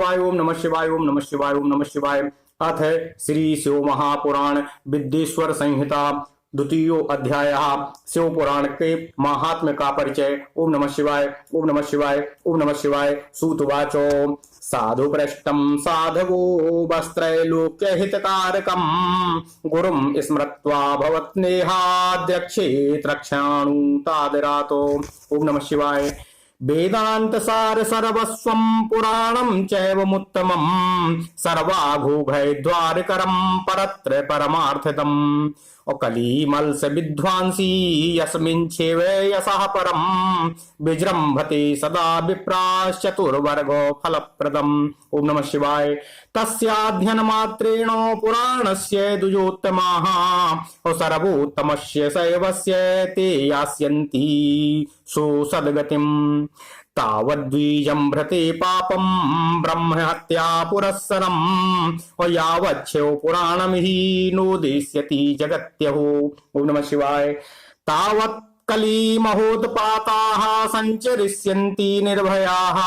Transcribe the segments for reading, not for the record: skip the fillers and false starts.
ओम नमः शिवाय ओम नमः शिवाय ओम नमः शिवाय। अथ श्री शिव महापुराण विद्येश्वर संहिता द्वितीयो अध्याय शिव पुराण के महात्म्य का परिचय। ओम नमः शिवाय ओम नमः शिवाय ओम नमः शिवाय। सूतवाचो साधु पृष्ठम साधवो वस्त्रैलोक्य हितकारकम गुरुम स्मृत्वा भवत्नेहाद्यक्षेत रक्षाणु तादरातो। ओम नमः शिवाय। वेदांत सार सर्वस्वं पुराणं चैवमुत्तमं सर्वाघोघै द्वारकरं परत्र परमार्थदम् कलीमल से विद्वांसी यस्मिन् यशः परम विजृंभते सदा विप्राश्चतुर्वर्गो फलप्रदम्। ओम नमः शिवाय। तस्याध्ययन मात्रेण पुराणस्य द्विजोत्तमाः सर्वोत्तमस्य शैवस्य ते यास्यन्ति सुसद्गतिम् तावद्विजम्भ्रते पापं ब्रह्महत्या पुरस्सरम् यावच्छो पुराणमिहि नोदिष्यति जगत्यहो। ओम नमः शिवाय। तावत् कलिमहोत्पाताः संचरिष्यन्ति निर्भयाः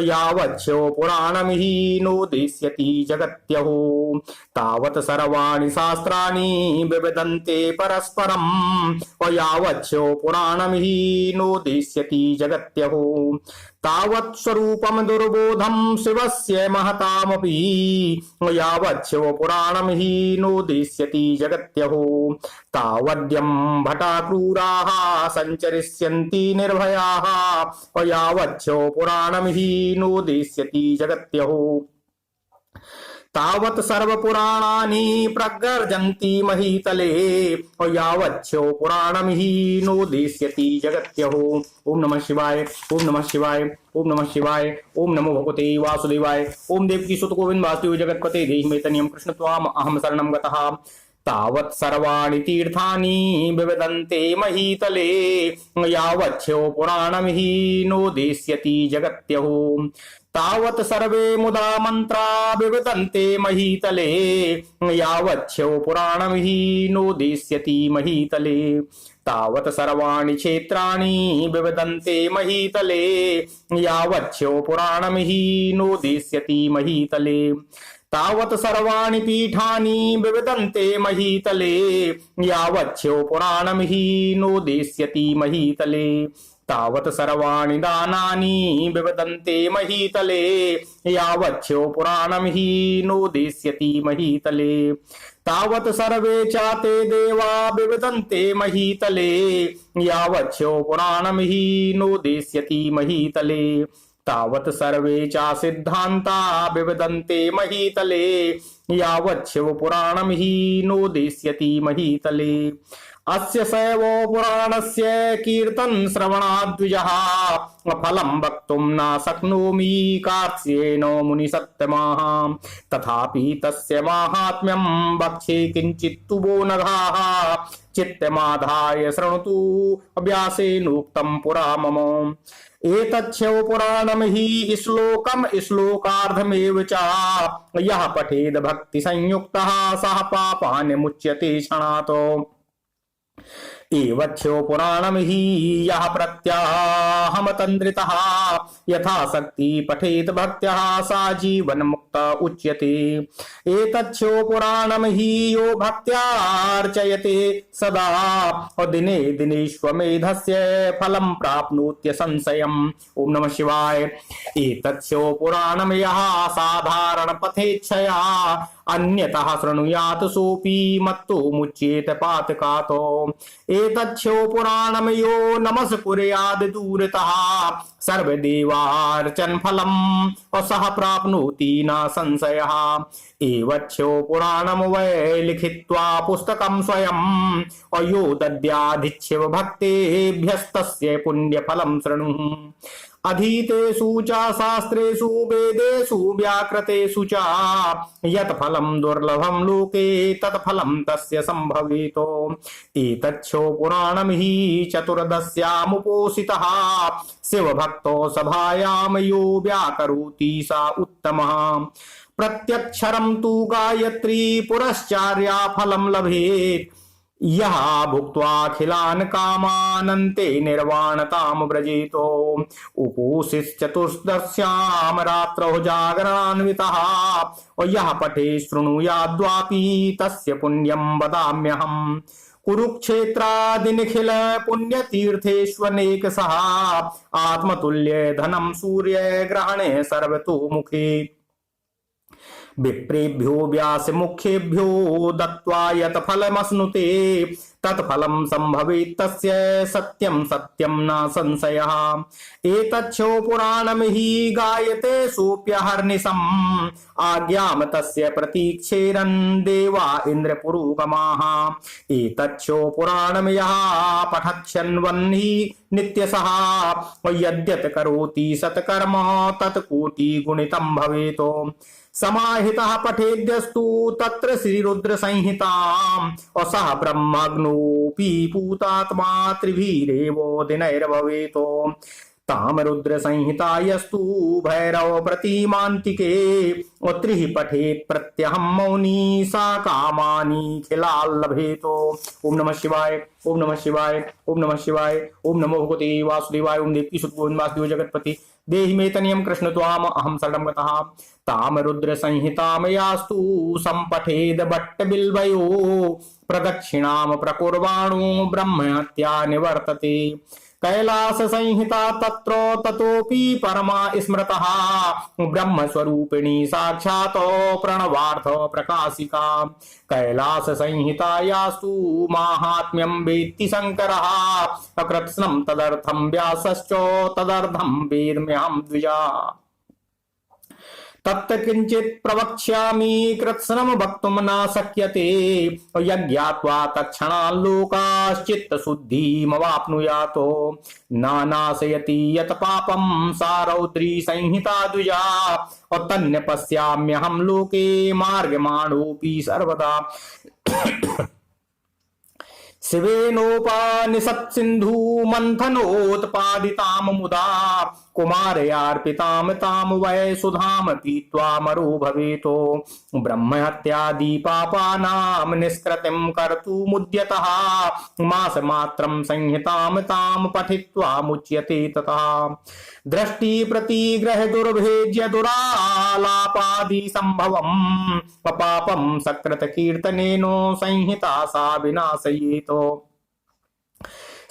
यावच्छो पुराणमिहि नोदिष्यति जगत्यहो। तावत् सर्वाणि शास्त्राणि विविदन्ते परस्परम् यावच्छो पुराणमिहि नोदिष्यति जगत्यहो। तावत् स्वरूपं दुर्बोधं शिवस्य महतामपि यावच्छो पुराणमिहि नोदिष्यति जगत्यहो। तावद्यं भटा क्रूराः संचरिष्यन्ति निर्भयाः यावच्छो पुराणमिहि नोदिष्यति जगत्यहो। तावत् सर्वपुराणानि प्रगर्जन्ति महीतले यावच्छो पुराणमिहि नोदिष्यति जगत्यहो। ओम नमः शिवाय ओम नमः शिवाय ओम नमः शिवाय। ओम नमो भगवते वासुदेवाय। ओम देवकी सुत गोविंद वासुदेव जगत्पते देहि मे तनियं कृष्ण त्वाम अहं शरणं गतः। तावत् सर्वाणि तीर्थानि विविदन्ते महीतले यावच्छो पुराणमिहि नोदिष्यति जगत्यहो। तावत् सर्वे मुदा मंत्रा विविदन्ते महीतले यावच्छो पुराणमिहि नोदिष्यति महीतले। तावत् सर्वाणि क्षेत्राणि विविदन्ते महीतले यावच्छो पुराणमिहि नोदिष्यति महीतले। तावत् सर्वाणि पीठानि विविदन्ते महीतले यावच्छो पुराणमिहि नोदिष्यति महीतले। तावत् सर्वाणि दानानि विविदन्ते महीतले यावच्छो पुराणमिहि नोदिष्यति महीतले। तावत् सर्वे चाते देवा विविदन्ते महीतले यावच्छो पुराणमिहि नोदिष्यति महीतले। तावत् सर्वे चा सिद्धान्ता विविदन्ते महीतले यावच्छो पुराणमिहि नोदिष्यति महीतले। अस्य सैवो पुराणस्य कीर्तन श्रवणाद्विजः फलं वक्तुं न शक्नोमि कार्त्स्येन मुनिसत्तमाः। तथापि तस्य माहात्म्यं वक्ष्ये किञ्चित्तु वो नघाः चित्तमाधाय शृणुतु व्यासेनोक्तं पुरा मम। एतच्छो पुराणमिहि श्लोकं श्लोकार्धमेव च यः पठेद् भक्ति संयुक्तः सः पापान् मुच्यते क्षणात्। एवच्छो पुराणमिहि यः प्रत्याहमतन्द्रितः यथाशक्ति पठेत् भक्त्या सा जीवन मुक्त उच्यते। एतच्छो पुराणमिहि यो भक्त्यार्चयते सदा दिने दिनेष्वमेधस्य फलं प्राप्नोत्य संशयम्। ओम नमः शिवाय। एतच्छो पुराणं यः साधारण पथेच्छया अन्यतः शृणुयात् सोऽपि मत्तो मुच्येत पातकातो। एतच्छो पुराणं यो नमस्कुर्याद् दूरतः सर्वदेवार्चन फलम् सः प्राप्नोति न संशयः। एवच्छो पुराणं वै लिखित्वा पुस्तकं स्वयं यो दद्यादिच्छिव भक्तेभ्यस्तस्य पुण्यफलं शृणुः। अधीतेषु च शास्त्रेषु वेदेषु व्याकृतेषु च यत् फलं दुर्लभं लोके तत् फलं तस्य संभवेतो। एतच्छो पुराणमिहि चतुर्दश्यामुपोषितः शिवभक्तो सभायां यो व्याकरोति स उत्तमः। प्रत्यक्षरं तु गायत्री पुरश्चार्या फलं लभेत् यः भुक्त्वाखिलान् कामानन्ते निर्वाणतां व्रजेतो उपोषिश्चतुर्दश्यां रात्रौ जागरणान्वितः और यः पठे शृणुयाद्वापि तस्य पुण्यं वदाम्यहम् कुरुक्षेत्रादिनिखिल पुण्यतीर्थेष्वनेकशः आत्मतुल्य धनं सूर्य ग्रहणे सर्वतोमुखे विप्रेभ्यो व्यास मुख्येभ्यो दत्त्वा यत् फलमश्नुते तत्फलं संभवेत् तस्य सत्यं सत्यं न संशयः एतच्छो पुराणमिहि गायते सोऽप्यहर्निशम् आज्ञां तस्य प्रतीक्षेरन् देवा इन्द्रपुरुगमाः एतच्छो पुराणं यः पठच्छृण्वन्हि नित्यशः यद्यत् करोति सत्कर्म तत्कोटिगुणितं भवेत् समाहितः पठेद्यस्तु तत्र श्रीरुद्र संहिताम् और सह ब्रह्मग्नोऽपि पूतात्मा त्रिभिरेव दिनैर्भवेत् ताम रुद्र संहितायस्तु भैरव प्रतिमान्तिके और त्रिः पठेत् प्रत्यहं मौनी सा कामानि खिलाल्लभेत। ओम नमः शिवाय, ओम नमः शिवाय, ओम नमः शिवाय, ओम नमो भगवते वासुदेवाय, ओम देवकी सुत गोविंद वासुदेव जगत्पति देहि मे तनियं कृष्ण त्वाम अहं शरणं गतः। ताम रुद्र संहितामयास्तु संपठेद भट्ट बिल्वयो प्रदक्षिणाम प्रकुर्वाणो ब्रह्महत्या निवर्तते कैलास संहिता तत्रो ततोपि परमा स्मृतः ब्रह्म स्वरूपिणी साक्षात् प्रणवार्थ प्रकाशिका कैलास संहितायास्तु माहात्म्यं वेत्ति शंकरः अकृत्स्नं तदर्थं व्यासश्च तदर्थं वेद्म्यहं द्विजा तत्त किंचित प्रवक्ष्यामि कृत्स्नं वक्तुं न शक्यते यज्ञात्वा तत्क्षणाल् लोकाश्चित्त शुद्धिमवाप्नुयात् नानाशयति यत् पापं सा रौद्री संहिता द्विजा और तन्य पश्याम्यहं लोके मार्गमाणोऽपि सर्वदा शिवेनोपानिषत् सिन्धु मंथनोत्पादितां मुदा कुमारयार्पितां तां वै सुधाम पीत्वा मरो भवेतो ब्रह्महत्यादि पापानां निष्कृतिं कर्तुमुद्यतः मासमात्रं संहितां तां पठित्वा मुच्यते ततः दृष्टि प्रतिग्रह दुर्भेज्य दुरालापादि संभवम् पापं सकृत कीर्तनेनो संहिता सा विनाशयेत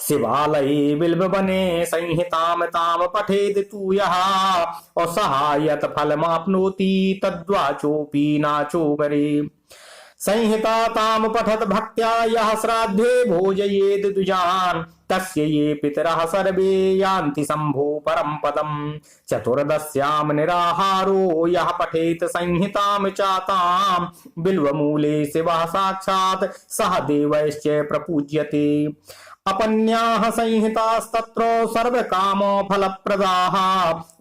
शिवालये बिल्ववने संहितां तां पठेद् तु यः और सहायत फलमाप्नोति तद्वाचोऽपि नाचोगरे संहिता तां पठत भक्त्या यः श्राद्धे भोजयेद् द्विजान् तस्य ये पितरः सर्वे यान्ति शम्भो परं पदम् चतुर्दश्यां निराहारो यः पठेत् संहितां चातां बिल्वमूले शिवः साक्षात् सह देवैश्च प्रपूज्यते अपन्याः संहितास्तत्र सर्वकाम फलप्रदाः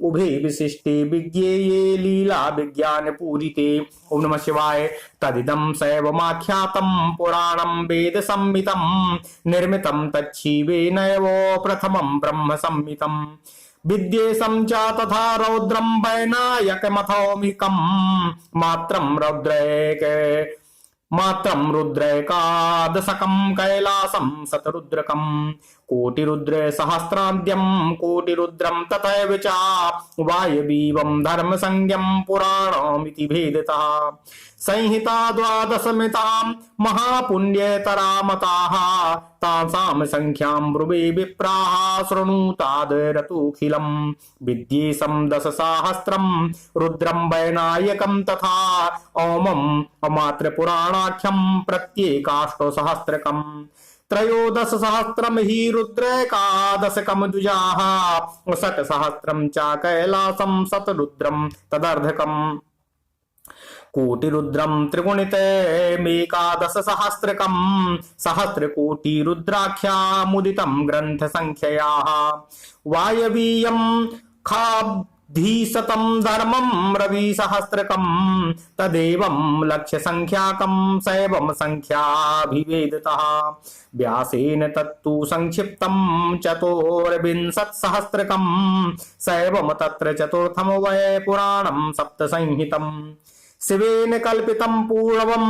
उभे विशिष्टे विज्ञेये लीला विज्ञान पूरिते। ओम नमः शिवाय। तदिदं शैवमाख्यातं पुराणं वेद संहितं निर्मितं तच्छिवेनैव प्रथमं ब्रह्म संहितं विद्येशं च तथा रौद्रं वैनायकमथौमिकं मात्रं रुद्रैकादशकं कैलासं शतरुद्रकं कोटिरुद्र सहस्राद्यं कोटिरुद्रं तथैव च वायवीवं धर्म संज्ञं पुराणमिति भेदतः संहिता द्वादशमितां महापुण्यतरामताः तासां संख्यां ब्रुवे विप्राः शृणुतादरतोऽखिलं विद्येशं दशसहस्रं रुद्रं वैनायकं तथा ओमम् अमात्र पुराणाख्यं प्रत्येकाष्टसहस्रकम् त्रयोदशसहस्रं हि रुद्रैकादशकं द्विजाः षट्सहस्रं च कैलासं शतरुद्रं तदर्धकम् कोटिरुद्रं त्रिगुणितमेकादशसहस्रकं सहस्रकोटिरुद्राख्या मुदितं ग्रन्थसंख्ययाः वायवीयं खाब्धिशतं धर्मं रविसहस्रकं तदेवं लक्ष्यसंख्याकं शैवं संख्याभिवेदतः व्यासेन तत्तु संक्षिप्तं चतुर्विंशत्सहस्रकं शैवं तत्र चतुर्थं वै पुराणं सप्तसंहितम् शिवेन कल्पितं पूर्वं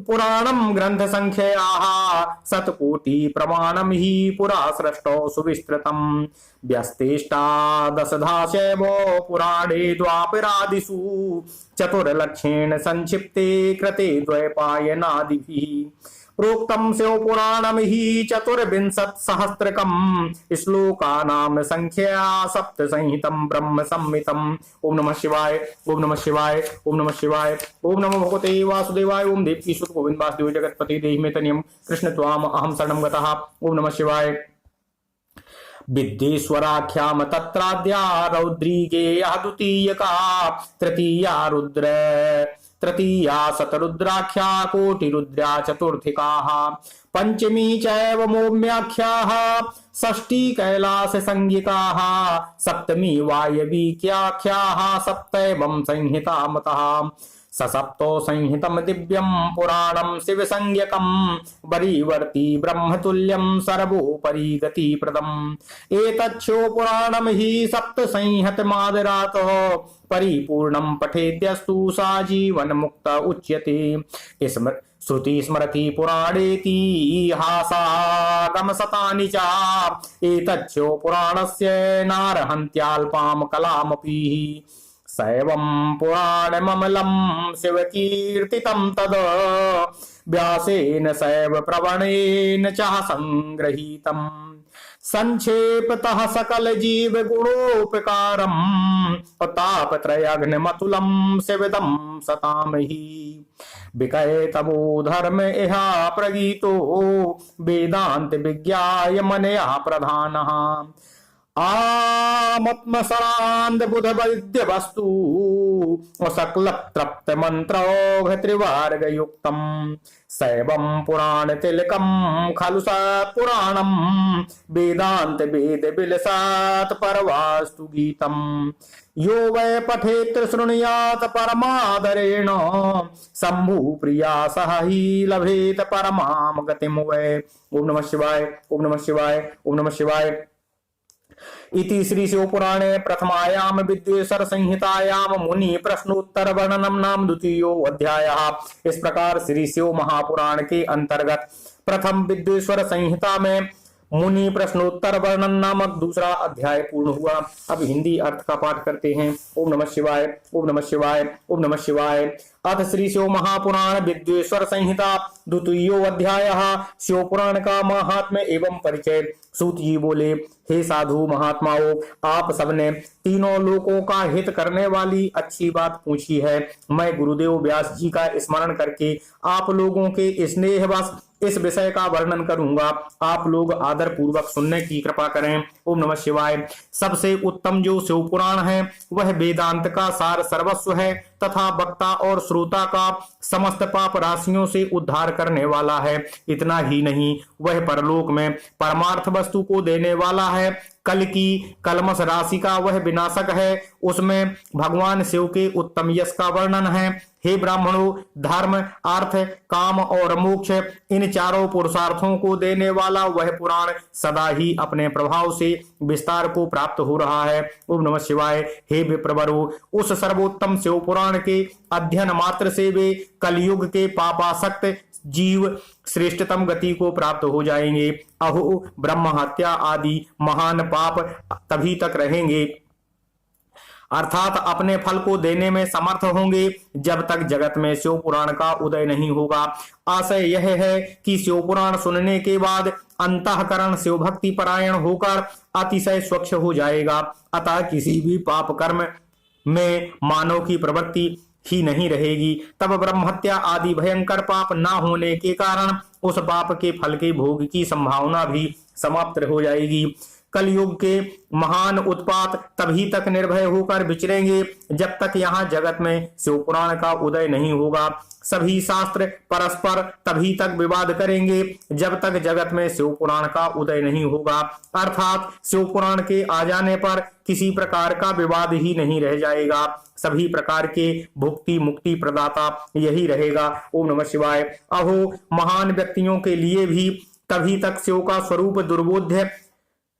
पुराणम ग्रंथ संख्ययाः शतकोटि प्रमाणम ही पुरा सृष्टो सुविस्तृतम व्यस्तेष्टादशधाशैव पुराणे द्वापरादिषु चतुर्लक्षेण संक्षिप्ते कृते द्वैपायनादिभिः प्रोक्तम शिव पुराणम ही चतुर्विंशत सहस्त्रकम श्लोकानाम संख्या सप्त संहितम ब्रह्म संहितम। ओम नमः शिवाय, ओम नमः शिवाय, ओम नमः शिवाय, ओम नमो भगवते वासुदेवाय, ओम देवकी सुत गोविंद वासुदेव जगतपति देहि मे तनियम कृष्ण त्वाम अहम शरणं गतः। ओम नमः शिवाय। विद्येश्वराख्याम तत्राद्या रौद्रीगे द्वितीयका तृतीया रुद्र तृतीया शतरुद्राख्या कोटिरुद्रा चतुर्थिकाः पंचमी चैव मोम्याख्याः षष्ठी कैलास संज्ञिकाः सप्तमी वायवीक्याख्याः सप्तैवं संहिता मतः ससप्तो संहितम दिव्यम पुराणम शिव संज्ञकम वरीवर्ती ब्रह्मतुल्यम सर्वोपरि गति प्रदम एतच्छो पुराणम ही सप्त संहत मादरात परिपूर्णम पठेद्यस्तु सा जीवन मुक्त उच्यते। श्रुति स्मृति पुराणेति हासागम सतानि च एतच्छो पुराणस्य नारहन्त्याल्पाम कलामपि सैवं पुराणममलं शिवकीर्तितं तद व्यासेन सैव प्रवणेन च संगृहीतम् संक्षेपतः सकल जीव गुणोपकारम् तापत्रयाग्निमतुलं शिवदं सतामहि विकय तमो धर्म इहा प्रगीतो वेदांत विज्ञाय मनया प्रधानः आत्मसरांद बुध वैद्य वस्तु सकल तृप्त मंत्रो त्रिवार्ग युक्तम सैवं पुराण तिलकम खलु सत् पुराणम वेदांत वेद बिलसात परवास्तु गीतम यो वै पठेत् शृणुयात् परमादरेण शंभु प्रिया सह ही लभेत परमाम गतिम वै। ओम नमः शिवाय, ओम नमः शिवाय, ओम नमः शिवाय। इति श्री शिव पुराणे प्रथमायाम विद्वेश्वर संहितायाम मुनि प्रश्नोत्तर वर्णनम नाम द्वितीयो अध्यायः। इस प्रकार श्री शिव महापुराण के अंतर्गत प्रथम विद्वेश्वर संहिता में मुनि प्रश्नोत्तर वर्णन नामक दूसरा अध्याय पूर्ण हुआ। अब हिंदी अर्थ का पाठ करते हैं। ओम नमः शिवाय, ओम नमः शिवाय, ओम नमः शिवाय। अथ श्री शिव महापुराण विद्वेश्वर संहिता द्वितीयो अध्यायः। शिव पुराण का महात्म्य एवं परिचय। सूत जी बोले, हे साधु महात्माओं, आप सबने तीनों लोकों का हित करने वाली अच्छी बात पूछी है। मैं गुरुदेव व्यास जी का स्मरण करके आप लोगों के स्नेहवश इस विषय का वर्णन करूंगा। आप लोग आदर पूर्वक सुनने की कृपा करें। ओम नमः शिवाय। सबसे उत्तम जो शिव पुराण है वह वेदांत का सार सर्वस्व है तथा वक्ता और श्रोता का समस्त पाप राशियों से उद्धार करने वाला है। इतना ही नहीं, वह परलोक में परमार्थ वस्तु को देने वाला है। कल की कलमश राशि का वह विनाशक है। उसमें भगवान शिव के उत्तम यश का वर्णन है। हे ब्राह्मणों, धर्म, अर्थ, काम और मोक्ष इन चारों पुरुषार्थों को देने वाला वह पुराण सदा ही अपने प्रभाव से विस्तार को प्राप्त हो रहा है। ओम नमः शिवाय। हे विप्रवरो, उस सर्वोत्तम शिव पुराण के अध्ययन मात्र से वे कलयुग के पापासक्त जीव श्रेष्ठतम गति को प्राप्त हो जाएंगे। अहो, ब्रह्म हत्या आदि महान पाप तभी तक रहेंगे, अर्थात अपने फल को देने में समर्थ होंगे, जब तक जगत में शिव पुराण का उदय नहीं होगा। आशय यह है कि शिव पुराण सुनने के बाद अंतःकरण शिव भक्ति परायण होकर अतिशय स्वच्छ हो जाएगा। अतः किसी भी पाप कर्म में मानव की प्रवृत्ति ही नहीं रहेगी। तब ब्रह्महत्या आदि भयंकर पाप ना होने के कारण उस पाप के फल के भोग की संभावना भी समाप्त हो जाएगी। कलयुग के महान उत्पात तभी तक निर्भय होकर विचरेंगे जब तक यहाँ जगत में शिव पुराण का उदय नहीं होगा। सभी शास्त्र परस्पर तभी तक विवाद करेंगे जब तक जगत में शिव पुराण का उदय नहीं होगा, अर्थात शिव पुराण के आ जाने पर किसी प्रकार का विवाद ही नहीं रह जाएगा। सभी प्रकार के भुक्ति मुक्ति प्रदाता यही रहेगा। ओम नमः शिवाय। अहो, महान व्यक्तियों के लिए भी तभी तक शिव का स्वरूप दुर्बोध्य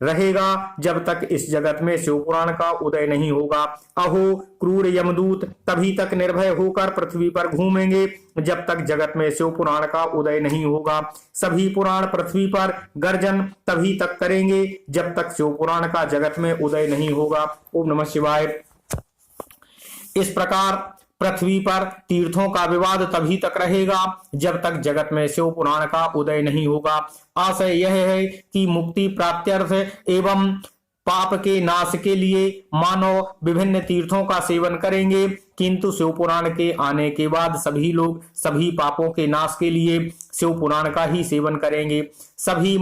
रहेगा जब तक इस जगत में शिव पुराण का उदय नहीं होगा। अहो क्रूर यमदूत तभी तक निर्भय होकर पृथ्वी पर घूमेंगे जब तक जगत में शिव पुराण का उदय नहीं होगा। सभी पुराण पृथ्वी पर गर्जन तभी तक करेंगे जब तक शिव पुराण का जगत में उदय नहीं होगा। ओम नमः शिवाय। इस प्रकार पृथ्वी पर तीर्थों का विवाद तभी तक रहेगा जब तक जगत में शिव पुराण का उदय नहीं होगा। आशय यह है कि मुक्ति प्राप्त्यर्थ एवं पाप के नाश के लिए मानव विभिन्न तीर्थों का सेवन करेंगे, किंतु शिव पुराण के आने के बाद सभी लोग सभी पापों के नाश के लिए शिव पुराण का ही सेवन करेंगे। सभी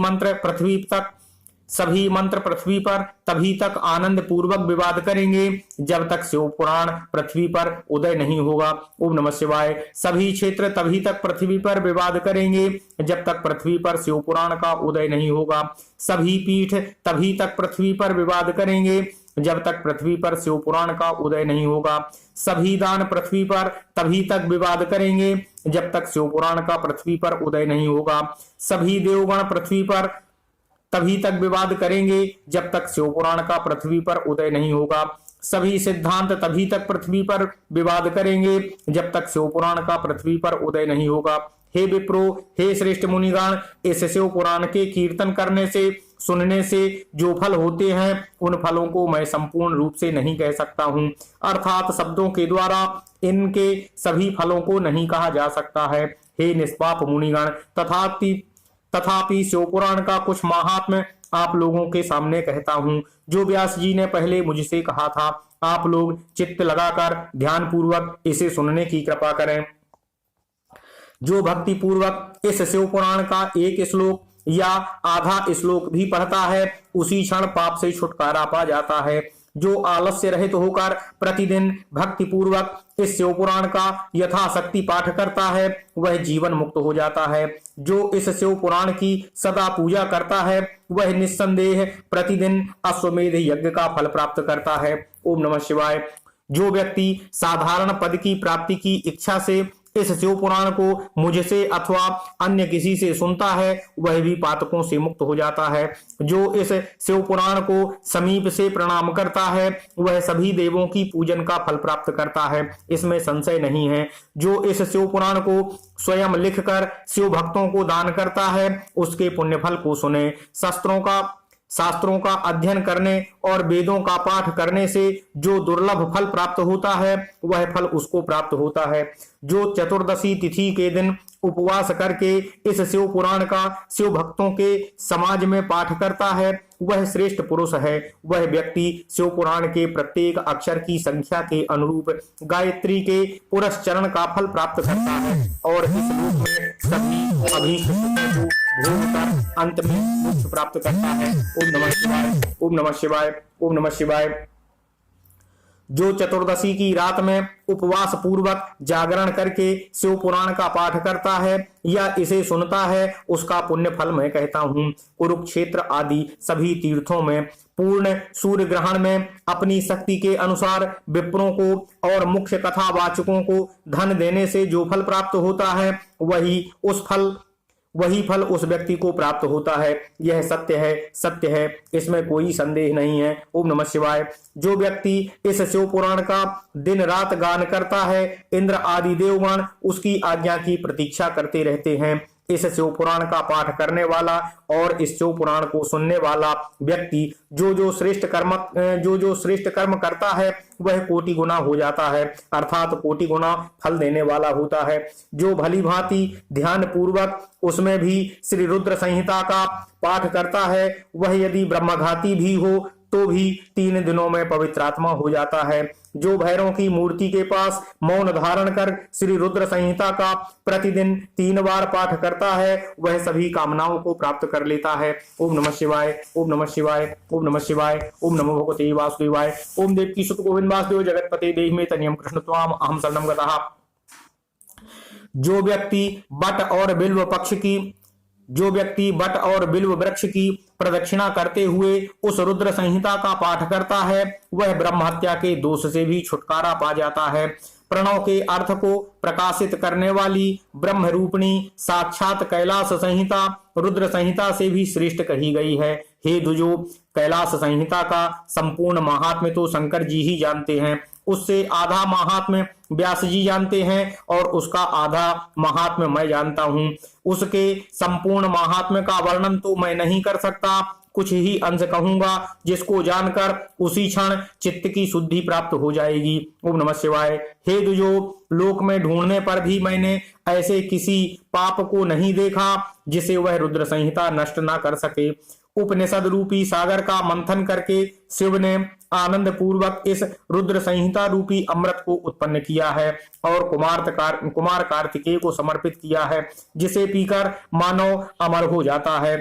मंत्र पृथ्वी पर तभी तक आनंद पूर्वक विवाद करेंगे जब तक शिव पुराण पृथ्वी पर उदय नहीं होगा। ओम नमः शिवाय। सभी क्षेत्र तभी तक पृथ्वी पर विवाद करेंगे जब तक पृथ्वी पर शिव पुराण का उदय नहीं होगा। सभी पीठ तभी तक पृथ्वी पर विवाद करेंगे जब तक पृथ्वी पर शिव पुराण का उदय नहीं होगा। सभी दान पृथ्वी पर तभी तक विवाद करेंगे जब तक शिव पुराण का पृथ्वी पर उदय नहीं होगा। सभी देवगण पृथ्वी पर तभी तक विवाद करेंगे जब तक शिव पुराण का पृथ्वी पर उदय नहीं होगा। सभी सिद्धांत तभी तक पृथ्वी पर विवाद करेंगे जब तक शिव पुराण का पृथ्वी पर उदय नहीं होगा। हे विप्रो, हे श्रेष्ठ मुनिगण, इस शिव पुराण के कीर्तन करने से सुनने से जो फल होते हैं उन फलों को मैं संपूर्ण रूप से नहीं कह सकता हूँ, अर्थात शब्दों के द्वारा इनके सभी फलों को नहीं कहा जा सकता है। हे निष्पाप मुनिगण, तथापि शिव पुराण का कुछ महात्म्य आप लोगों के सामने कहता हूँ, जो व्यास जी ने पहले मुझसे कहा था। आप लोग चित्त लगाकर ध्यान पूर्वक इसे सुनने की कृपा करें। जो भक्ति पूर्वक इस शिव पुराण का एक श्लोक या आधा श्लोक भी पढ़ता है उसी क्षण पाप से छुटकारा पा जाता है। जो आलस्य रहित होकर प्रतिदिन भक्ति पूर्वक इस शिव पुराण का यथाशक्ति पाठ करता है वह जीवन मुक्त हो जाता है। जो इस शिव पुराण की सदा पूजा करता है वह निस्संदेह प्रतिदिन अश्वमेध यज्ञ का फल प्राप्त करता है। ओम नमः शिवाय। जो व्यक्ति साधारण पद की प्राप्ति की इच्छा से इस शिव पुराण को मुझसे अथवा अन्य किसी से सुनता है वह भी पातकों से मुक्त हो जाता है। जो इस शिव पुराण को समीप से प्रणाम करता है वह सभी देवों की पूजन का फल प्राप्त करता है, इसमें संशय नहीं है। जो इस शिव पुराण को स्वयं लिखकर शिव भक्तों को दान करता है उसके पुण्य फल को सुने। शास्त्रों का अध्ययन करने और वेदों का पाठ करने से जो दुर्लभ फल प्राप्त होता है वह फल उसको प्राप्त होता है। जो चतुर्दशी तिथि के दिन उपवास करके इस शिव पुराण का शिव भक्तों के समाज में पाठ करता है वह श्रेष्ठ पुरुष है। वह व्यक्ति शिव पुराण के प्रत्येक अक्षर की संख्या के अनुरूप गायत्री के पुरस चरण का फल प्राप्त करता है और इस रूप में सभी अभीष्ट को भोग कर अंत में मोक्ष प्राप्त करता है। ओम नमः शिवाय। ओम नमः शिवाय। ओम नमः शिवाय। जो चतुर्दशी की रात में उपवास पूर्वक जागरण करके शिव पुराण का पाठ करता है या इसे सुनता है उसका पुण्य फल मैं कहता हूँ। कुरुक्षेत्र आदि सभी तीर्थों में पूर्ण सूर्य ग्रहण में अपनी शक्ति के अनुसार विप्रों को और मुख्य कथावाचकों को धन देने से जो फल प्राप्त होता है वही फल उस व्यक्ति को प्राप्त होता है। यह सत्य है, इसमें कोई संदेह नहीं है। ओम नमः शिवाय। जो व्यक्ति इस शिव पुराण का दिन रात गान करता है इंद्र आदि देवगण उसकी आज्ञा की प्रतीक्षा करते रहते हैं। इस शिव पुराण का पाठ करने वाला और इस शिव पुराण को सुनने वाला व्यक्ति जो श्रेष्ठ कर्म करता है वह कोटि गुना हो जाता है, अर्थात कोटि गुना फल देने वाला होता है। जो भली भांति ध्यान पूर्वक उसमें भी श्री रुद्र संहिता का पाठ करता है वह यदि ब्रह्मघाती भी हो तो भी 3 दिनों में पवित्र आत्मा हो जाता है। जो भैरव की मूर्ति के पास मौन धारण कर श्री रुद्र संहिता का प्रतिदिन 3 बार पाठ करता है वह सभी कामनाओं को प्राप्त कर लेता है। ओम नमः शिवाय। ओम नमः शिवाय। ओम नमः शिवाय। ओम नमो भगवते वासुदेवाय। ओम देवकी सुत गोविंद वासुदेव जगतपते देहि में तनियम कृष्ण त्वाम अहम शरणं गतः। जो व्यक्ति बट और बिल्व वृक्ष की प्रदक्षिणा करते हुए उस रुद्र संहिता का पाठ करता है वह ब्रह्म हत्या के दोष से भी छुटकारा पा जाता है। प्रणव के अर्थ को प्रकाशित करने वाली ब्रह्म रूपिणी साक्षात कैलाश संहिता रुद्र संहिता से भी श्रेष्ठ कही गई है। हे द्विजो, कैलाश संहिता का संपूर्ण महात्म्य तो शंकर जी ही जानते हैं, उससे आधा महात्म्य व्यास जी जानते हैं और उसका आधा महात्म्य मैं जानता हूँ। उसके संपूर्ण महात्म्य का वर्णन तो मैं नहीं कर सकता, कुछ ही अंश कहूंगा जिसको जानकर उसी क्षण चित्त की शुद्धि प्राप्त हो जाएगी। ओम नमः शिवाय। हे द्विजो, लोक में ढूंढने पर भी मैंने ऐसे किसी पाप को नहीं देखा जिसे वह रुद्र संहिता नष्ट ना कर सके। उपनिषद रूपी सागर का मंथन करके शिव ने आनंद पूर्वक इस रुद्र संहिता रूपी अमृत को उत्पन्न किया है और कुमार कार्तिकेय को समर्पित किया है, जिसे पीकर मानव अमर हो जाता है।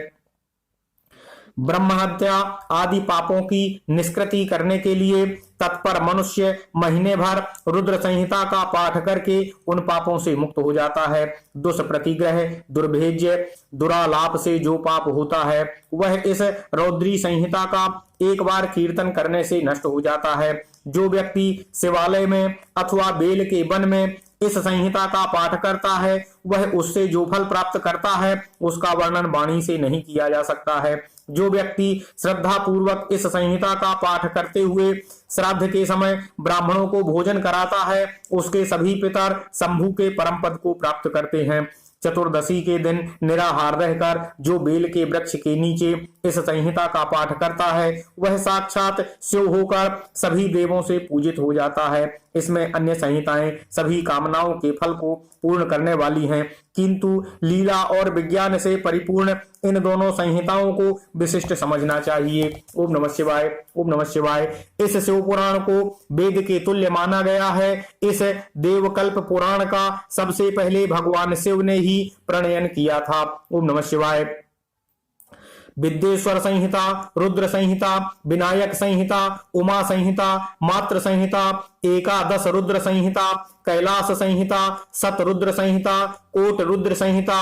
ब्रह्म हत्या आदि पापों की निष्कृति करने के लिए तत्पर मनुष्य महीने भर रुद्र संहिता का पाठ करके उन पापों से मुक्त हो जाता है। दुष्प्रतिग्रह, दुर्भेज्य, दुरालाप से जो पाप होता है वह इस रौद्री संहिता का एक बार कीर्तन करने से नष्ट हो जाता है। जो व्यक्ति शिवालय में अथवा बेल के वन में इस संहिता का पाठ करता है वह उससे जो फल प्राप्त करता है उसका वर्णन वाणी से नहीं किया जा सकता है। जो व्यक्ति श्रद्धा पूर्वक इस संहिता का पाठ करते हुए श्राद्ध के समय ब्राह्मणों को भोजन कराता है उसके सभी पितर शंभु के परम पद को प्राप्त करते हैं। चतुर्दशी के दिन निराहार रहकर जो बेल के वृक्ष के नीचे इस संहिता का पाठ करता है वह साक्षात शिव होकर सभी देवों से पूजित हो जाता है। इसमें अन्य संहिताएं सभी कामनाओं के फल को पूर्ण करने वाली हैं, किंतु लीला और विज्ञान से परिपूर्ण इन दोनों संहिताओं को विशिष्ट समझना चाहिए। ओम नमः शिवाय। ओम नमः शिवाय। इस शिव पुराण को वेद के तुल्य माना गया है। इस देवकल्प पुराण का सबसे पहले भगवान शिव ने ही प्रणयन किया था। ओम नमः शिवाय। विद्येश्वर संहिता, रुद्र संहिता, विनायक संहिता, उमा संहिता, मात्र संहिता, एकादश रुद्र संहिता, कैलाश संहिता, शत रुद्र संहिता, कोट रुद्र संहिता,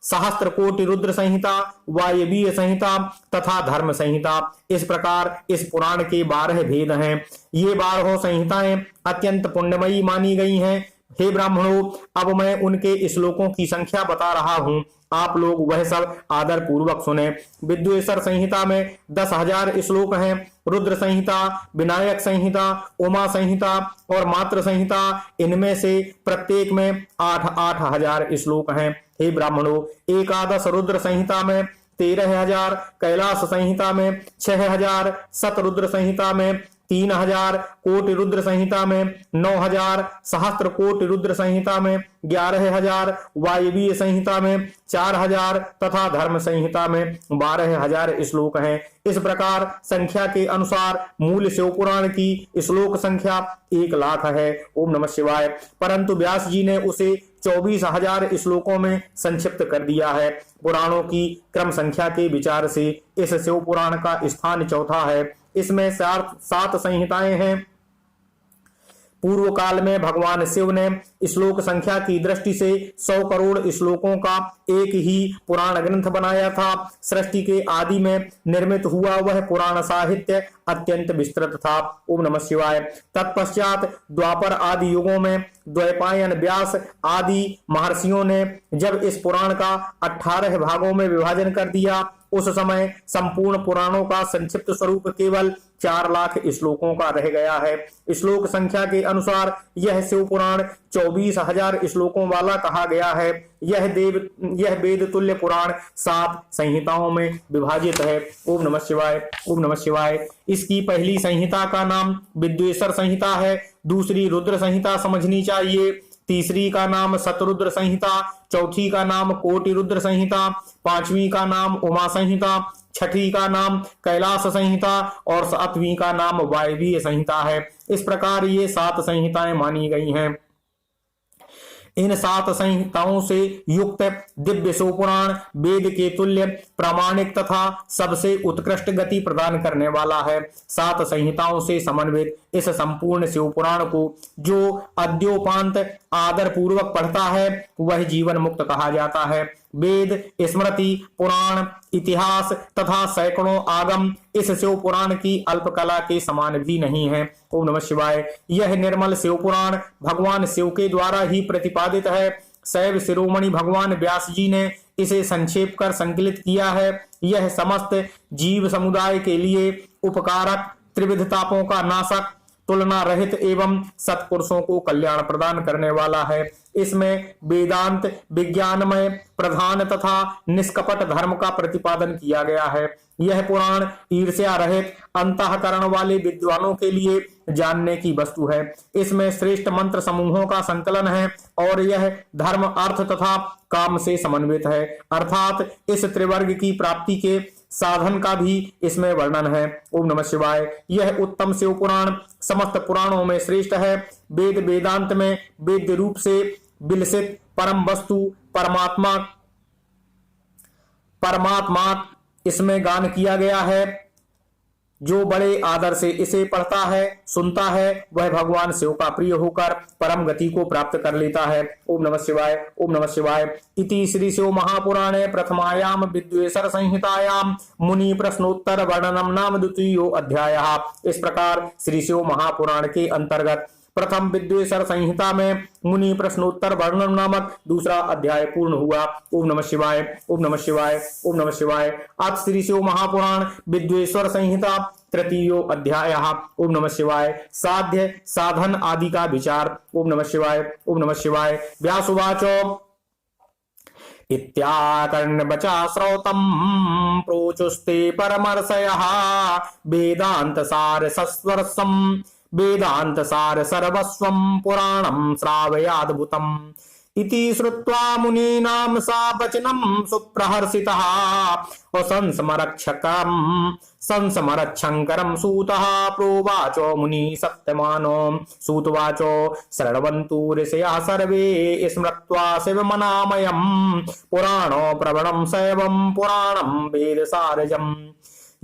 सहस्त्र कोटि रुद्र संहिता, वायवीय संहिता तथा धर्म संहिता, इस प्रकार इस पुराण के 12 भेद हैं। ये 12 संहिताएं अत्यंत पुण्यमयी मानी गई हैं। हे ब्राह्मणों, अब मैं उनके श्लोकों की संख्या बता रहा हूँ, आप लोग वह सब आदर पूर्वक सुने। विद्वेश्वर संहिता में 10,000 श्लोक हैं। रुद्र संहिता, विनायक संहिता, उमा संहिता और मात्र संहिता, इनमें से प्रत्येक में 8,000 श्लोक हैं। हे ब्राह्मणों, एकादश रुद्र संहिता में 13,000, कैलाश संहिता में 6,000, शत रुद्र संहिता में 3,000, कोटि रुद्र संहिता में 9,000, सहस्त्र कोटि रुद्र संहिता में 11,000, वायवीय संहिता में 4,000 तथा धर्म संहिता में 12,000 श्लोक हैं। इस प्रकार संख्या के अनुसार मूल शिव पुराण की श्लोक संख्या 1,00,000 है। ओम नमः शिवाय। परंतु व्यास जी ने उसे 24,000 श्लोकों में संक्षिप्त कर दिया है। पुराणों की क्रम संख्या के विचार से इस शिव पुराण का स्थान चौथा है। इसमें 7 संहिताएं हैं। पूर्व काल में भगवान शिव ने श्लोक संख्या की दृष्टि से 100 करोड़ श्लोकों का एक ही पुराण ग्रंथ बनाया था। सृष्टि के आदि में निर्मित हुआ वह पुराण साहित्य अत्यंत विस्तृत था। ओम नमः शिवाय। तत्पश्चात द्वापर आदि युगों में द्वैपायन, व्यास आदि महर्षियों ने जब इस पुराण का 18 भागों में विभाजन कर दिया, उस समय संपूर्ण पुराणों का संक्षिप्त स्वरूप केवल 4,00,000 श्लोकों का रह गया है। श्लोक संख्या के अनुसार यह शिव पुराण 24,000 श्लोकों वाला कहा गया है। यह वेद तुल्य पुराण 7 संहिताओं में विभाजित है। ओम नमः शिवाय। ओम नमः शिवाय। इसकी पहली संहिता का नाम विद्वेश्वर संहिता है, दूसरी रुद्र संहिता समझनी चाहिए, तीसरी का नाम शतरुद्र संहिता, चौथी का नाम कोटि रुद्र संहिता, पांचवी का नाम उमा संहिता, छठी का नाम कैलाश संहिता और 7वीं का नाम वायवीय संहिता है। इस प्रकार ये 7 संहिताएं मानी गई हैं। इन 7 संहिताओं से युक्त दिव्य शिव पुराण वेद के तुल्य प्रामाणिक तथा सबसे उत्कृष्ट गति प्रदान करने वाला है। 7 संहिताओं से समन्वित इस संपूर्ण शिव पुराण को जो अद्योपांत आदर पूर्वक पढ़ता है वह जीवन मुक्त कहा जाता है। वेद, स्मृति, पुराण, इतिहास तथा सैकड़ों आगम इस शिव पुराण की अल्प कला के समान भी नहीं है। ओम नमः शिवाय। यह निर्मल शिव पुराण भगवान शिव के द्वारा ही प्रतिपादित है। शैव शिरोमणि भगवान व्यास जी ने इसे संक्षेप कर संकलित किया है। यह समस्त जीव समुदाय के लिए उपकारक, त्रिविध तापों का नाशक, तुलना रहित एवं सत्पुरुषों को कल्याण प्रदान करने वाला है। इसमें वेदांत, विज्ञानमय, प्रधान तथा निष्कपट धर्म का प्रतिपादन किया गया है। यह पुराण ईर्ष्या रहित, अंतःकरण वाले विद्वानों के लिए जानने की वस्तु है। इसमें श्रेष्ठ मंत्र समूहों का संकलन है और यह धर्म, अर्थ तथा काम से समन्वित है, अर्थात इस त्रिवर्ग की प्राप्ति के साधन का भी इसमें वर्णन है। ओम नमः शिवाय। यह उत्तम शिव पुराण समस्त पुराणों में श्रेष्ठ है। वेद वेदांत में वेद्य रूप से विलसित परम वस्तु परमात्मा इसमें गान किया गया है। जो बड़े आदर से इसे पढ़ता है, सुनता है, वह भगवान शिव का प्रिय होकर परम गति को प्राप्त कर लेता है। ओम नमः शिवाय। ओम नमः शिवाय। इति श्री शिव महापुराणे प्रथमायाम विद्वेषर संहितायाम मुनि प्रश्नोत्तर वर्णनम नाम द्वितीयो अध्यायः। इस प्रकार श्री शिव महापुराण के अंतर्गत प्रथम विद्वेषर संहिता में मुनि प्रश्नोत्तर वर्णन नामक दूसरा अध्याय पूर्ण हुआ। ओम नमः शिवाय। ओम नमः शिवाय। ओम नमः शिवाय। आज श्री शिव महापुराण विद्वेश्वर संहिता तृतीयो अध्याय। ओम नमः शिवाय। साध्य साधन आदि का विचार। ओम नमः शिवाय। ओम नमः शिवाय। व्यासुवाचो इत्याकर्णवचा श्रौतम प्रोचुस्ते परमर्षयः वेदांत सार सस्वरसम वेदांत सार सर्वस्वं पुराणं श्रावयाद्भुतम् इति श्रुत्वा मुनीनां सा वचनं सुप्रहर्षितः संस्मरच्छंकरं सूतः प्रोवाचो मुनि सत्यमानो सूतवाचो शृण्वन्तु ऋषयः सर्वे स्मृत्वा शिवमनामयम् पुराणो प्रवणं शैवं पुराणं वेदसारजम्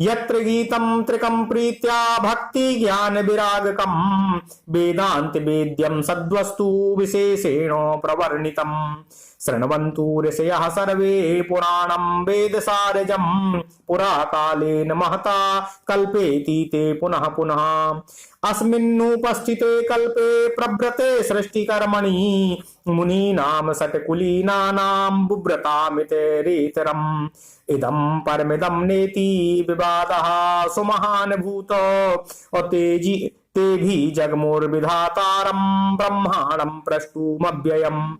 यत्र गीतं त्रिकं प्रीत्या भक्ति ज्ञान विरागकं वेदांत वेद्यं सद्वस्तु विशेषेण प्रवर्णितम् शृण्वन्तु ऋषयः सर्वे पुराणं वेदसारजम् पुरा कालेन महता कल्पेति ते पुनः पुनः अस्मिन्नुपस्थिते कल्पे प्रभृते सृष्टिकर्मणि मुनीनां षट्कुलीनानां बुभ्रतामितेरितरम् इदं परमिदं नेति विवादः सुमहान् भूतो ते भी जगमुर्विधातारं ब्रह्माणं प्रष्टुमव्ययम्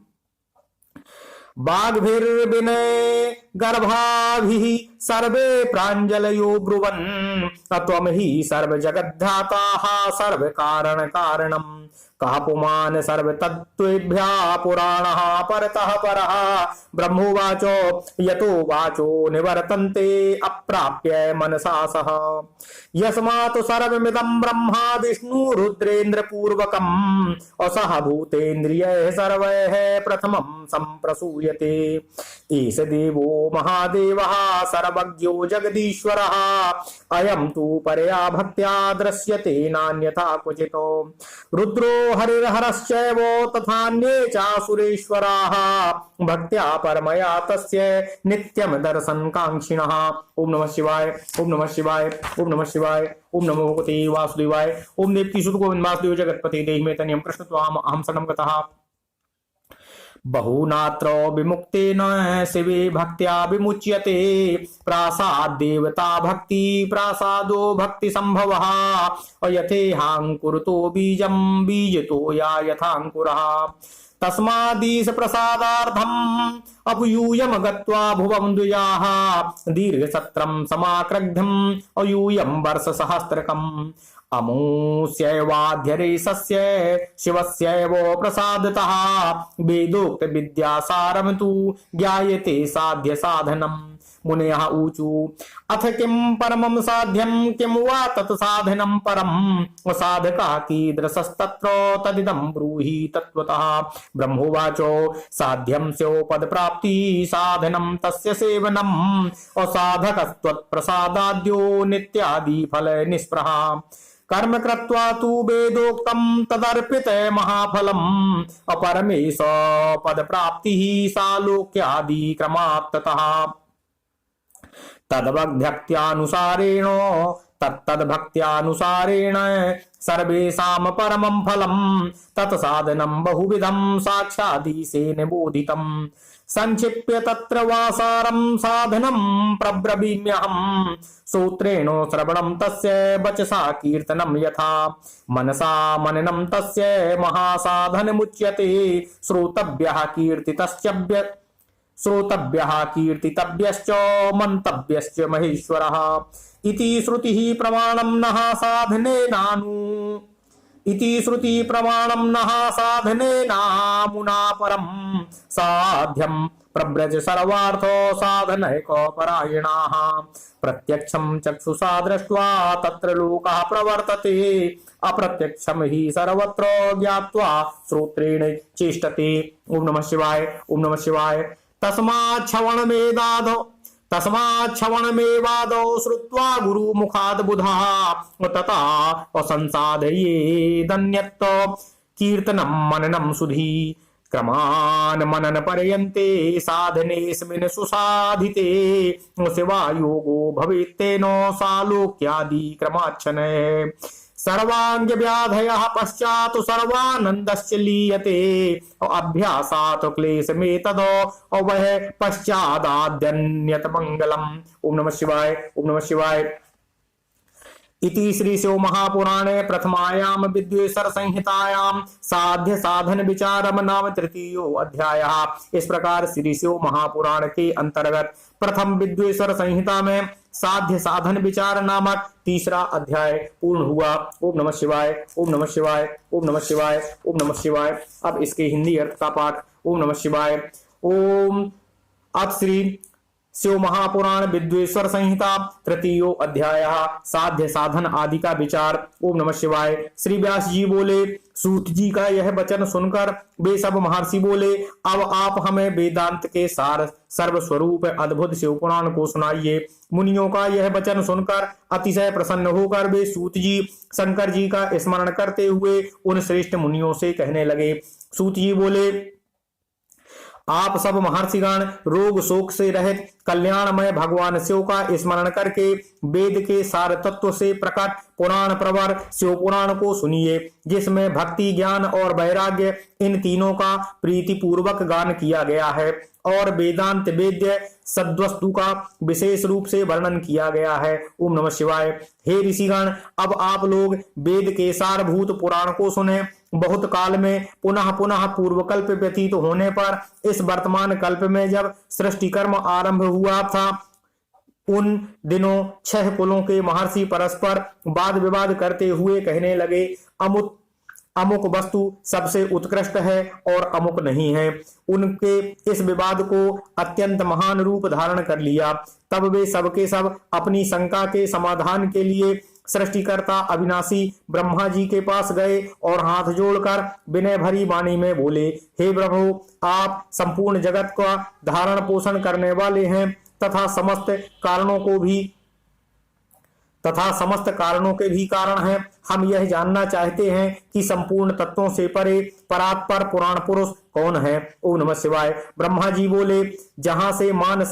बाग्भिर्विनय गर्भाभिः सर्वे प्राञ्जलयो ब्रुवन् त्वं हि सर्वजगद्धाताः सर्वकारण कारणम् कः पुमान् सर्वतत्त्वेभ्यः पुराणः परतः परः ब्रह्मोवाचो यतो वाचो निवर्तन्ते अप्राप्य मनसा सह यस्मात् सर्वमिदं ब्रह्मा विष्णु रुद्रेन्द्र पूर्वकम् असह भूतेन्द्रियैः सर्वैः प्रथमं सम्प्रसूयते एष देवो महादेवः सर्वज्ञो जगदीश्वरः अयं तु परया भक्त्या दृश्यते नान्यथा क्वचितो रुद्रो हरिर्हरश्चैव तथान्ये चासुरेश्वराः भक्त्या परमया तस्य नित्यं दर्शनकाङ्क्षिणः। ओम नमः शिवाय। ओम नमः शिवाय। ओम नमः शिवाय। ओम नमो भगवते वासुदेवाय। ओम देवकी सुत गोविंद वासुदेव जगत्पते देहि मे तनियं कृष्ण त्वाम अहं शरणं गतः बहुनात्र विमुक्तेन शिवे भक्त्या विमुच्यते प्रासाद देवता भक्ति प्रासादो भक्ति संभवः अयथेहांकुरतो बीजं बीजतो या यथांकुरः तस्मादीश प्रसादार्थम् अपूयूयं गत्वा भुवं द्विजाः दीर्घसत्रं समाक्रग्धम् अयूयं वर्षसहस्रकम् अमुष्यैवाध्यरेशस्य शिवस्यैव प्रसादतः वेदोक्त विद्यासारं तु ज्ञायते साध्य साधनम् मुनयः ऊचु अथ किं परमं साध्यं किं वा तत् साधनं परम् साधका कीदृशस्तत्र तदिदं ब्रूहि तत्त्वतः ब्रह्मोवाचो साध्यं स्यो पदप्राप्ति साधनं तस्य सेवनम् असाधकस्त्वत्प्रसादाद्यो नित्यादि फल निष्प्रहा कर्म कृत्वा तु वेदोक्तम तदर्पित महाफलम अपरमेश पद प्राप्ति सालोक्यादि क्रमात्ततः तद्भक्त्यानुसारेण तत्तद्भक्त्यानुसारेण सर्वेषां परमं फलं तत्साधनं बहुविधं साक्षादीशेन बोधितं संक्षिप्य तत्र वासारं साधनं प्रब्रवीम्यहं सूत्रेण श्रवणं तस्य वचसा कीर्तनं यथा मनसा मननं तस्य महासाधनमुच्यते श्रोतव्यः कीर्तितव्यश्च मंतव्यश्च महेश्वरः इति श्रुतिः प्रमाणं नः साधनेनामुना परं साध्यं प्रव्रज सर्वार्थो साधनैकपरायणाः प्रत्यक्षं चक्षुषा दृष्ट्वा तत्र लोकः प्रवर्तते अप्रत्यक्षं हि सर्वत्र ज्ञात्वा श्रोत्रेण चेष्टते। ओम नमः शिवाय। ओम नमः शिवाय। तस्मात् श्रवणमेवादौ श्रुत्वा गुरुमुखाद् बुधः तथा असंसाधयेदन्यत् कीर्तनं मननं सुधी क्रमान् मनन पर्यन्ते साधनेस्मिन् सुसाधिते शिवायोगो भवेत्तेन सालोक्यादि क्रमाच्छने सर्वांग व्याधयः पश्चात् सर्वानन्दश्च लीयते अभ्यासात् क्लेशमेतद् वह पश्चादाद्यन्यत मंगलम्। ओम नमः शिवाय। ओम नमः शिवाय। इति श्री शिव महापुराणे प्रथमायाम विद्वेश्वर संहितायाम साध्य साधन विचारम नाम तृतीयो अध्यायः। इस प्रकार श्री शिव महापुराण के अंतर्गत प्रथम विद्वेश्वर संहिता में साध्य साधन विचार नामक तीसरा अध्याय पूर्ण हुआ। ओम नमः शिवाय। ओम नमः शिवाय। ओम नमः शिवाय। ओम नमः शिवाय। अब इसके हिंदी अर्थ का पाठ। ओम नमः शिवाय। ओम अब श्री शिव महापुराण विद्वेश्वर संहिता तृतीयो अध्याय साध्य साधन आदि का विचार। ओम नमः शिवाय। श्री व्यास जी बोले, सूत जी का यह वचन सुनकर वे सब महर्षि बोले, अब आप हमें वेदांत के सार सर्वस्वरूप अद्भुत शिव पुराण को सुनाइए। मुनियों का यह वचन सुनकर अतिशय प्रसन्न होकर वे सूत जी शंकर जी का स्मरण करते हुए उन श्रेष्ठ मुनियों से कहने लगे। सूत जी बोले, आप सब महर्षिगण रोग शोक से रहित कल्याणमय भगवान शिव का स्मरण करके वेद के सार तत्व से प्रकट पुराण प्रवर शिव पुराण को सुनिए, जिसमें भक्ति ज्ञान और वैराग्य इन तीनों का प्रीति पूर्वक गान किया गया है और वेदांत वेद्य सद्वस्तु का विशेष रूप से वर्णन किया गया है। ओम नमः शिवाय। हे ऋषिगण, अब आप लोग वेद के सारभूत पुराण को सुने। बहुत काल में पुनः पुनः पूर्व कल्प व्यतीत होने पर इस वर्तमान कल्प में जब सृष्टि कर्म आरंभ हुआ था, उन दिनों 6 कुलों के महर्षि परस्पर वाद विवाद करते हुए कहने लगे, अमुक वस्तु सबसे उत्कृष्ट है और अमुक नहीं है। उनके इस विवाद को अत्यंत महान रूप धारण कर लिया। तब वे सबके सब अपनी शंका के समाधान के लिए सृष्टिकर्ता अविनाशी ब्रह्मा जी के पास गए और हाथ जोड़कर विनय भरी वाणी में बोले, हे प्रभु, आप संपूर्ण जगत का धारण पोषण करने वाले हैं तथा समस्त कारणों के भी कारण हैं। हम यह जानना चाहते हैं कि संपूर्ण तत्वों से परे परात्पर पुराण पुरुष कौन है। ओम नमः शिवाय। ब्रह्मा जी बोले, जहां से मन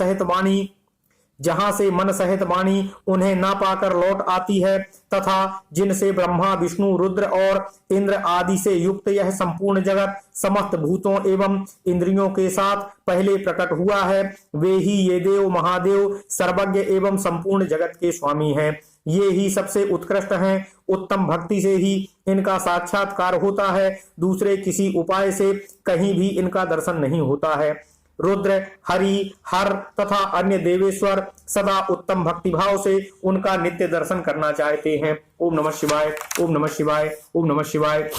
सहित वाणी उन्हें ना पाकर लौट आती है तथा जिनसे ब्रह्मा विष्णु रुद्र और इंद्र आदि से युक्त यह संपूर्ण जगत समस्त भूतों एवं इंद्रियों के साथ पहले प्रकट हुआ है, वे ही ये देव महादेव सर्वज्ञ एवं संपूर्ण जगत के स्वामी हैं। ये ही सबसे उत्कृष्ट हैं। उत्तम भक्ति से ही इनका साक्षात्कार होता है, दूसरे किसी उपाय से कहीं भी इनका दर्शन नहीं होता है। रुद्र, हरि, हर तथा अन्य देवेश्वर सदा उत्तम भक्ति भाव से उनका नित्य दर्शन करना चाहते हैं। ओम नमः शिवाय। ओम नमः शिवाय। ओम नमः शिवाय।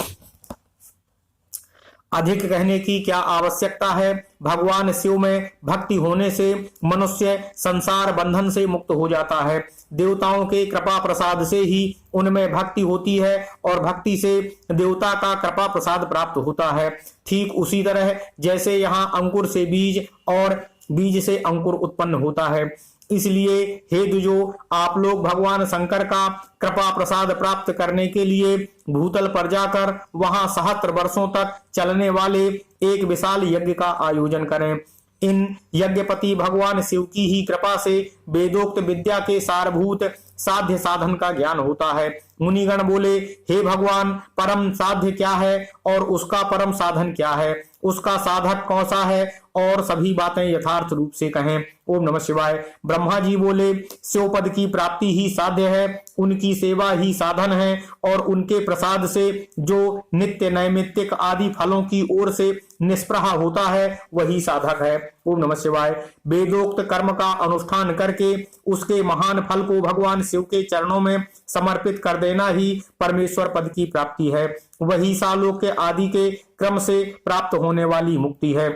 अधिक कहने की क्या आवश्यकता है। भगवान शिव में भक्ति होने से मनुष्य संसार बंधन से मुक्त हो जाता है। देवताओं के कृपा प्रसाद से ही उनमें भक्ति होती है और भक्ति से देवता का कृपा प्रसाद प्राप्त होता है। ठीक उसी तरह जैसे यहाँ अंकुर से बीज और बीज से अंकुर उत्पन्न होता है, इसलिए हे द्विजो, आप लोग भगवान शंकर का कृपा प्रसाद प्राप्त करने के लिए भूतल पर जाकर वहां 70 वर्षों तक चलने वाले एक विशाल यज्ञ का आयोजन करें। इन यज्ञपति भगवान शिव की ही कृपा से वेदोक्त विद्या के सारभूत साध्य साधन का ज्ञान होता है। मुनिगण बोले, हे भगवान, परम साध्य क्या है और उसका परम साधन क्या है, उसका साधक कौन सा है, और सभी बातें यथार्थ रूप से कहें। ओम नमः शिवाय। ब्रह्मा जी बोले, शिव पद की प्राप्ति ही साध्य है, उनकी सेवा ही साधन है, और उनके प्रसाद से जो नित्य नैमित्तिक आदि फलों की ओर से निष्प्रह होता है वही साधक है। ओम नमः शिवाय। वेदोक्त कर्म का अनुष्ठान करके उसके महान फल को भगवान शिव के चरणों में समर्पित कर देना ही परमेश्वर पद की प्राप्ति है। वही सालोक्य आदि के क्रम से प्राप्त होने वाली मुक्ति है।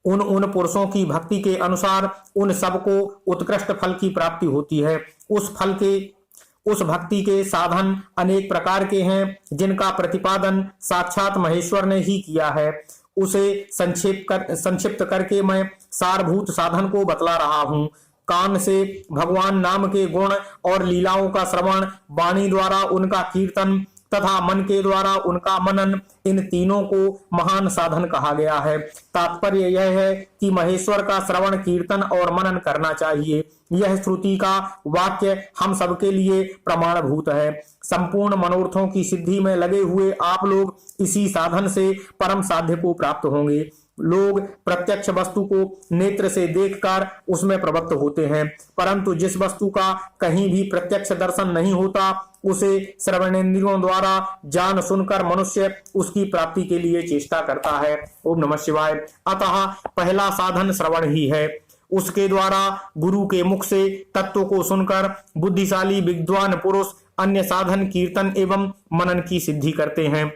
उन पुरुषों की भक्ति के अनुसार उन सबको उत्कृष्ट फल की प्राप्ति होती है। उस भक्ति के साधन अनेक प्रकार के हैं, जिनका प्रतिपादन साक्षात महेश्वर ने ही किया है। उसे संक्षिप्त करके मैं सारभूत साधन को बतला रहा हूँ। कान से भगवान नाम के गुण और लीलाओं का श्रवण, वाणी द्वारा उनका कीर्तन तथा मन के द्वारा उनका मनन, इन तीनों को महान साधन कहा गया है। तात्पर्य यह है कि महेश्वर का श्रवण, कीर्तन और मनन करना चाहिए। यह श्रुति का वाक्य हम सबके लिए प्रमाणभूत है। संपूर्ण मनोरथों की सिद्धि में लगे हुए आप लोग इसी साधन से परम साध्य को प्राप्त होंगे। लोग प्रत्यक्ष वस्तु को नेत्र से देखकर उसमें प्रवृत्त होते हैं, परंतु जिस वस्तु का कहीं भी प्रत्यक्ष दर्शन नहीं होता उसे श्रवणेन्द्रियों द्वारा जान सुनकर मनुष्य उसकी प्राप्ति के लिए चेष्टा करता है। ओम नमः शिवाय। अतः पहला साधन श्रवण ही है। उसके द्वारा गुरु के मुख से तत्व को सुनकर बुद्धिशाली विद्वान पुरुष अन्य साधन कीर्तन एवं मनन की सिद्धि करते हैं।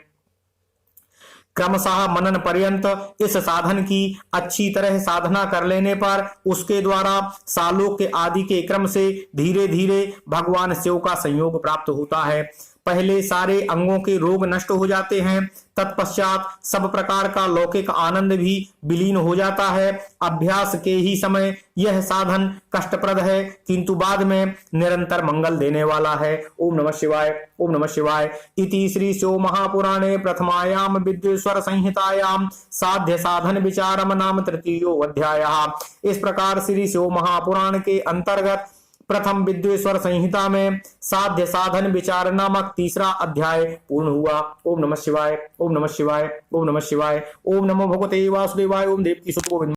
क्रमशः मनन पर्यंत इस साधन की अच्छी तरह साधना कर लेने पर उसके द्वारा सालोक्य आदि के क्रम से धीरे धीरे भगवान शिव का संयोग प्राप्त होता है। पहले सारे अंगों के रोग नष्ट हो जाते हैं, तत्पश्चात सब प्रकार का लौकिक आनंद भी विलीन हो जाता है। अभ्यास के ही समय यह साधन कष्टप्रद है, किंतु बाद में निरंतर मंगल देने वाला है। ओम नमः शिवाय। ओम नमः शिवाय। इति श्री शिव महापुराणे प्रथमायाम विद्येश्वर संहितायाम साध्य साधन विचारम नाम तृतीयो अध्यायः। इस प्रकार श्री शिव महापुराण के अंतर्गत प्रथम विद्येश्वर संहिता में साध्य साधन विचार नामक तीसरा अध्याय पूर्ण हुआ। ओम नमः शिवाय। ओम नमः शिवाय। ओम नमः शिवाय। ओम नमो भगवते वासुदेवाय। ओम देवकी सुत गोविंद।